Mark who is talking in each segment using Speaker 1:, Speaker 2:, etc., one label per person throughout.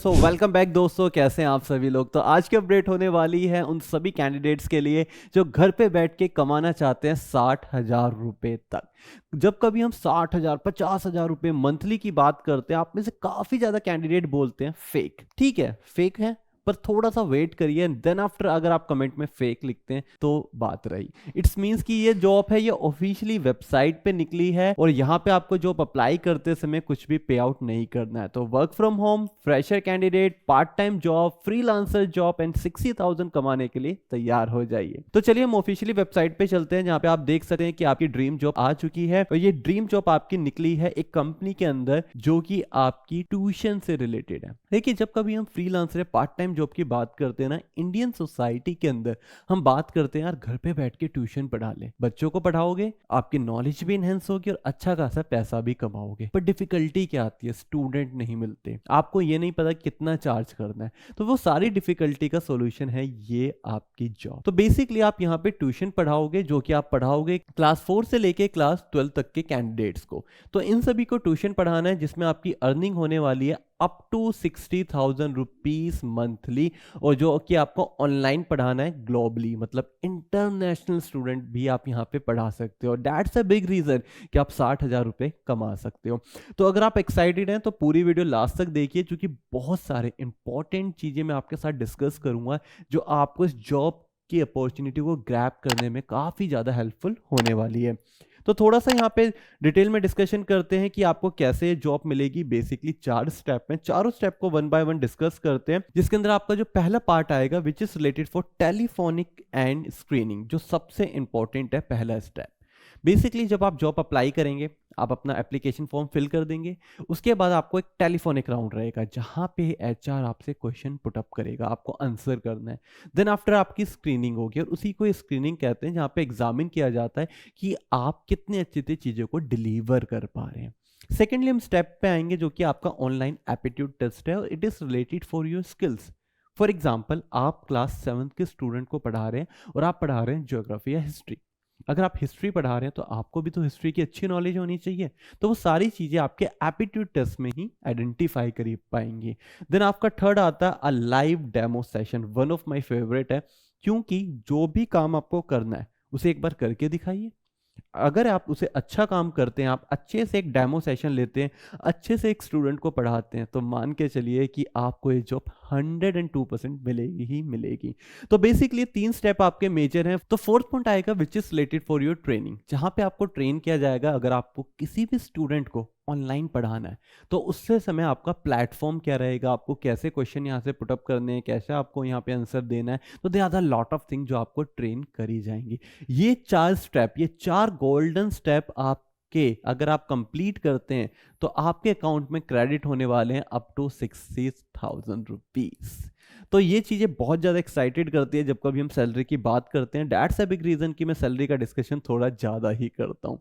Speaker 1: Welcome back दोस्तों, कैसे हैं आप सभी लोग। तो आज की अपडेट होने वाली है उन सभी कैंडिडेट्स के लिए जो घर पे बैठ के कमाना चाहते हैं 60,000 रुपए तक। जब कभी हम 60,000 50,000 रुपए मंथली की बात करते हैं, आप में से काफी ज्यादा कैंडिडेट बोलते हैं फेक। ठीक है, फेक है, पर थोड़ा सा वेट करिए, देन आफ्टर अगर आप कमेंट में फेक लिखते हैं तो बात रही। इट्स मींस कि ये जॉब है, ये ऑफिशियली वेबसाइट पे निकली है और यहाँ पे आपको जॉब अप्लाई करते समय कुछ भी पे आउट नहीं करना है। तो work from home, fresher candidate, part time job, freelancer job and 60,000 कमाने के लिए तैयार हो जाइए। तो चलिए हम ऑफिशियली वेबसाइट पे चलते हैं, जहाँ पे आप देख सकते हैं कि आपकी ड्रीम जॉब आ चुकी है। और ये ड्रीम जॉब आपकी निकली है एक कंपनी के अंदर जो कि आपकी ट्यूशन से रिलेटेड है। देखिए, जब कभी हम फ्रीलांसर पार्ट टाइम जॉब की बात करते हैं ना, इंडियन सोसाइटी के अंदर हम बात करते हैं यार घर पे बैठ के ट्यूशन पढ़ा ले, बच्चों को पढ़ाओगे, आपकी नॉलेज भी इनहेंस होगी और अच्छा खासा पैसा भी कमाओगे। पर डिफिकल्टी क्या आती है, स्टूडेंट नहीं मिलते, आपको ये नहीं पता कितना चार्ज करना है। तो वो सारी डिफिकल्टी का सोल्यूशन है ये आपकी जॉब। तो बेसिकली आप यहाँ पे ट्यूशन पढ़ाओगे, जो कि आप पढ़ाओगे क्लास 4 से लेके क्लास 12 तक के कैंडिडेट्स को। तो इन सभी को ट्यूशन पढ़ाना है, जिसमें आपकी अर्निंग होने वाली है अप टू 60,000 रुपीज मंथली। और जो कि आपको ऑनलाइन पढ़ाना है ग्लोबली, मतलब इंटरनेशनल स्टूडेंट भी आप यहाँ पे पढ़ा सकते हो। दैट्स अ बिग रीजन कि आप 60,000 रुपए कमा सकते हो। तो अगर आप एक्साइटेड हैं तो पूरी वीडियो लास्ट तक देखिए, क्योंकि बहुत सारे इंपॉर्टेंट चीजें मैं आपके साथ डिस्कस करूंगा जो आपको इस जॉब की अपॉर्चुनिटी को ग्रैब करने में काफी ज्यादा हेल्पफुल होने वाली है। तो थोड़ा सा यहाँ पे डिटेल में डिस्कशन करते हैं कि आपको कैसे जॉब मिलेगी। बेसिकली 4 स्टेप में, चारों स्टेप को वन बाय वन डिस्कस करते हैं, जिसके अंदर आपका जो पहला पार्ट आएगा which is related for telephonic and screening, जो सबसे इंपॉर्टेंट है पहला स्टेप। बेसिकली जब आप जॉब अप्लाई करेंगे, आप अपना एप्लीकेशन फॉर्म फिल कर देंगे, उसके बाद आपको एक टेलीफोनिक राउंड रहेगा जहां पे एचआर आपसे क्वेश्चन पुट अप करेगा, आपको आंसर करना है। देन आफ्टर आपकी स्क्रीनिंग होगी, और उसी को स्क्रीनिंग कहते हैं, जहां पे एग्जामिन किया जाता है कि आप कितने अच्छे से चीजों को डिलीवर कर पा रहे हैं। सेकेंडली हम स्टेप पे आएंगे जो कि आपका ऑनलाइन एप्टीट्यूड टेस्ट है, और it is related for your skills. For example, आप क्लास 7 के स्टूडेंट को पढ़ा रहे हैं और आप पढ़ा रहे हैं ज्योग्राफी या हिस्ट्री। अगर आप हिस्ट्री पढ़ा रहे हैं तो आपको भी तो हिस्ट्री की अच्छी नॉलेज होनी चाहिए। तो वो सारी चीजें आपके एप्टीट्यूड टेस्ट में ही आइडेंटिफाई कर पाएंगे। देन आपका थर्ड आता है a live demo session. One of my favourite है, क्योंकि जो भी काम आपको करना है उसे एक बार करके दिखाइए। अगर आप उसे अच्छा काम करते हैं, आप अच्छे से एक डेमो सेशन लेते हैं, अच्छे से एक स्टूडेंट को पढ़ाते हैं, तो मान के चलिए कि आपको ये जॉब 102% मिलेगी ही मिलेगी। तो बेसिकली 3 स्टेप आपके मेजर हैं। तो फोर्थ पॉइंट आएगा which is related for your training, जहां पे आपको ट्रेन किया जाएगा। अगर आपको किसी भी स्टूडेंट को ऑनलाइन पढ़ाना है तो उससे समय आपका प्लेटफॉर्म क्या रहेगा, आपको कैसे क्वेश्चन यहाँ से पुटअप करने हैं, कैसे आपको यहाँ पे आंसर देना है। तो they are the lot of thing जो आपको ट्रेन करी जाएंगी। ये 4 स्टेप, ये 4 गोल्डन स्टेप आपके अगर आप कंप्लीट करते हैं तो आपके अकाउंट में क्रेडिट होने वाले हैं अप टू 60,000 रुपीज। तो ये चीजें बहुत ज्यादा एक्साइटेड करती है जब कभी हम सैलरी की बात करते हैं। दैट्स अ बिग रीजन कि मैं सैलरी का डिस्कशन थोड़ा ज्यादा ही करता हूँ।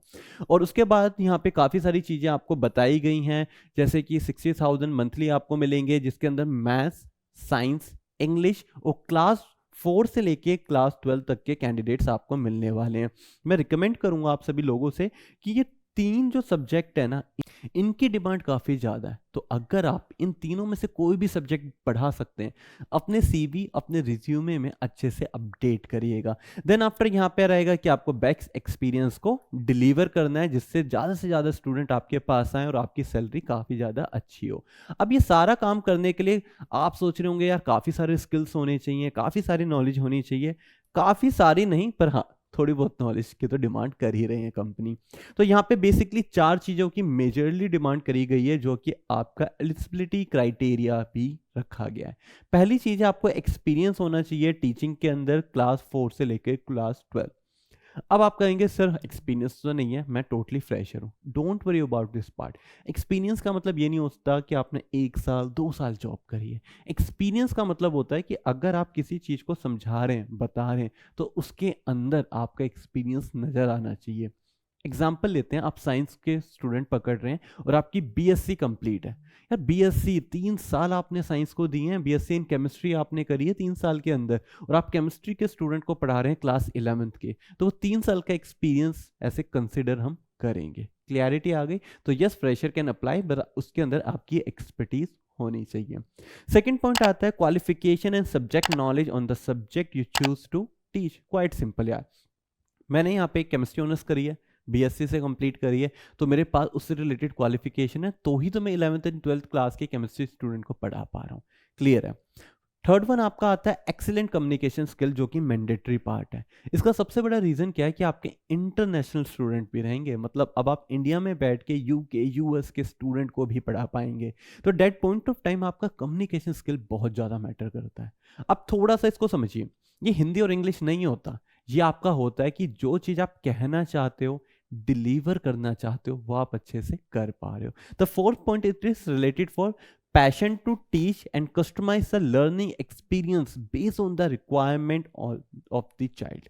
Speaker 1: और उसके बाद यहाँ पे काफी सारी चीजें आपको बताई गई हैं, जैसे कि 60,000 मंथली आपको मिलेंगे, जिसके अंदर मैथ्स, साइंस, इंग्लिश और क्लास 4 से लेके क्लास 12 तक के कैंडिडेट्स आपको मिलने वाले हैं। मैं रिकमेंड करूंगा आप सभी लोगों से कि ये 3 जो सब्जेक्ट है ना, इनकी डिमांड काफी ज्यादा है। तो अगर आप इन तीनों में से कोई भी सब्जेक्ट पढ़ा सकते हैं, अपने सीवी, अपने रिज्यूमे में अच्छे से अपडेट करिएगा। देन आफ्टर यहाँ पे रहेगा कि आपको बेस्ट एक्सपीरियंस को डिलीवर करना है, जिससे ज्यादा से ज्यादा स्टूडेंट आपके पास आए और आपकी सैलरी काफी ज्यादा अच्छी हो। अब ये सारा काम करने के लिए आप सोच रहे होंगे यार काफी सारे स्किल्स होने चाहिए, काफी सारी नॉलेज होनी चाहिए। काफी सारी नहीं, पर हाँ थोड़ी बहुत नॉलेज की तो डिमांड कर ही रही है कंपनी। तो यहाँ पे बेसिकली 4 चीजों की मेजरली डिमांड करी गई है, जो कि आपका एलिजिबिलिटी क्राइटेरिया भी रखा गया है। पहली चीज है, आपको एक्सपीरियंस होना चाहिए टीचिंग के अंदर क्लास 4 से लेकर क्लास 12। अब आप कहेंगे सर एक्सपीरियंस तो नहीं है, मैं टोटली फ्रेशर हूँ। Don't worry about this part. Experience का मतलब ये नहीं होता कि आपने 1 साल 2 साल जॉब करी है। एक्सपीरियंस का मतलब होता है कि अगर आप किसी चीज को समझा रहे हैं, बता रहे हैं, तो उसके अंदर आपका एक्सपीरियंस नजर आना चाहिए। एग्जाम्पल लेते हैं, आप साइंस के स्टूडेंट पकड़ रहे हैं और आपकी बीएससी कंप्लीट है। यार बीएससी 3 साल आपने साइंस को दिए हैं, बीएससी इन केमिस्ट्री आपने करी है 3 साल के अंदर, और आप केमिस्ट्री के स्टूडेंट को पढ़ा रहे हैं क्लास 11th के, तो वो 3 साल का एक्सपीरियंस ऐसे कंसिडर हम करेंगे। क्लियरिटी आ गई? तो yes, fresher can apply, but उसके अंदर आपकी एक्सपर्टीज होनी चाहिए। सेकंड पॉइंट आता है qualification and subject knowledge on the subject you choose to teach. Quite simple यार, मैंने यहाँ पे केमिस्ट्री ऑनर्स करी है, बीएससी से कंप्लीट करी है, तो मेरे पास उससे रिलेटेड क्वालिफिकेशन है, तो ही तो मैं 11th एंड 12th क्लास के केमिस्ट्री स्टूडेंट को पढ़ा पा रहा हूँ। क्लियर है। थर्ड वन आपका आता है एक्सीलेंट कम्युनिकेशन स्किल, जो कि मैंडेटरी पार्ट है। इसका सबसे बड़ा रीजन क्या है कि आपके इंटरनेशनल स्टूडेंट भी रहेंगे, मतलब अब आप इंडिया में बैठ के यूके यूएस के स्टूडेंट को भी पढ़ा पाएंगे, तो डेट पॉइंट ऑफ टाइम आपका कम्युनिकेशन स्किल बहुत ज़्यादा मैटर करता है। अब थोड़ा सा इसको समझिए, ये हिंदी और इंग्लिश नहीं होता, ये आपका होता है कि जो चीज़ आप कहना चाहते हो, डिलीवर करना चाहते हो, वो आप अच्छे से कर पा रहे हो। The fourth point it is related for passion to teach and customize the learning experience based on the requirement of the child।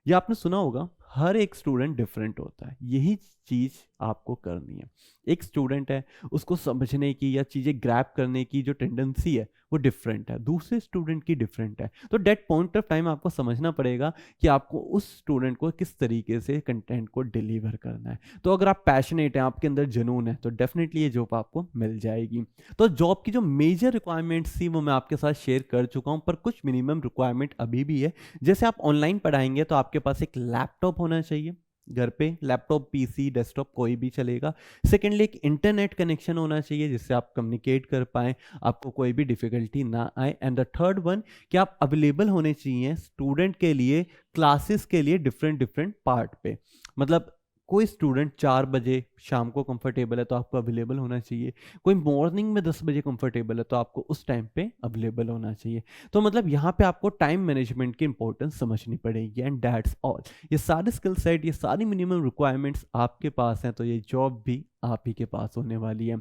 Speaker 1: ये आपने सुना होगा, हर एक स्टूडेंट डिफरेंट होता है, यही चीज आपको करनी है। एक स्टूडेंट है, उसको समझने की या चीजें ग्रैब करने की जो टेंडेंसी है वो डिफरेंट है, दूसरे स्टूडेंट की डिफरेंट है, तो डेट पॉइंट ऑफ टाइम आपको समझना पड़ेगा कि आपको उस स्टूडेंट को किस तरीके से कंटेंट को डिलीवर करना है। तो अगर आप पैशनेट हैं, आपके अंदर जुनून है, तो डेफिनेटली ये जॉब आपको मिल जाएगी। तो जॉब की जो मेजर रिक्वायरमेंट्स थी वो मैं आपके साथ शेयर कर चुका हूँ, पर कुछ मिनिमम रिक्वायरमेंट अभी भी है। जैसे आप ऑनलाइन पढ़ाएंगे तो आपके पास एक लैपटॉप होना चाहिए घर पे, लैपटॉप पीसी डेस्कटॉप कोई भी चलेगा। सेकेंडली एक इंटरनेट कनेक्शन होना चाहिए जिससे आप कम्युनिकेट कर पाएँ, आपको कोई भी डिफिकल्टी ना आए। एंड द थर्ड वन कि आप अवेलेबल होने चाहिए स्टूडेंट के लिए, क्लासेस के लिए डिफरेंट डिफरेंट पार्ट पे, मतलब कोई स्टूडेंट 4 बजे शाम को कंफर्टेबल है तो आपको अवेलेबल होना चाहिए, कोई मॉर्निंग में 10 बजे कंफर्टेबल है तो आपको उस टाइम पे अवेलेबल होना चाहिए। तो मतलब यहाँ पे आपको टाइम मैनेजमेंट की इंपॉर्टेंस समझनी पड़ेगी, एंड दैट्स ऑल। ये सारे स्किल सेट, ये सारी मिनिमम रिक्वायरमेंट्स आपके पास हैं, तो ये जॉब भी आप ही के पास होने वाली है।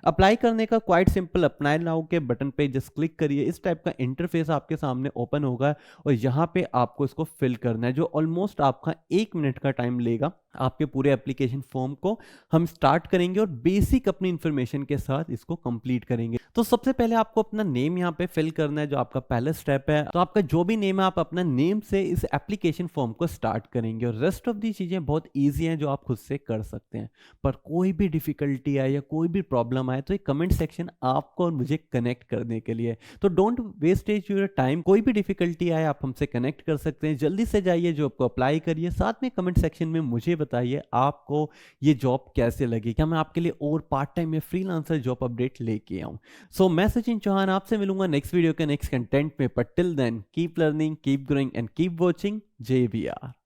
Speaker 1: अप्लाई करने का क्वाइट सिंपल, अप्लाई नाउ के बटन पे जस्ट क्लिक करिए, इस टाइप का इंटरफेस आपके सामने ओपन होगा और यहाँ पे आपको इसको फिल करना है, जो ऑलमोस्ट आपका 1 मिनट का टाइम लेगा। आपके पूरे एप्लीकेशन फॉर्म को हम स्टार्ट करेंगे और बेसिक अपनी इंफॉर्मेशन के साथ इसको कंप्लीट करेंगे। तो सबसे पहले आपको अपना नेम यहाँ पे फिल करना है, जो आपका पहला स्टेप है। तो आपका जो भी नेम है, आप अपना नेम से इस एप्लीकेशन फॉर्म को स्टार्ट करेंगे, और रेस्ट ऑफ दी चीजें बहुत ईजी हैं जो आप खुद से कर सकते हैं। पर कोई भी डिफिकल्टी आए या कोई भी प्रॉब्लम आए तो ये कमेंट सेक्शन आपको और मुझे कनेक्ट करने के लिए, तो डोंट वेस्टेज योर टाइम। कोई भी डिफिकल्टी आए आप हमसे कनेक्ट कर सकते हैं, जल्दी से जाइए जो आपको अप्लाई करिए, साथ में कमेंट सेक्शन में मुझे बताइए आपको ये जॉब कैसे लगी, क्या मैं आपके लिए और पार्ट टाइम या फ्रीलांसर जॉब अपडेट लेके आऊं। सो मैं सचिन चौहान आपसे मिलूंगा नेक्स्ट वीडियो के नेक्स्ट कंटेंट में, but till then keep learning, keep growing and keep watching JVR।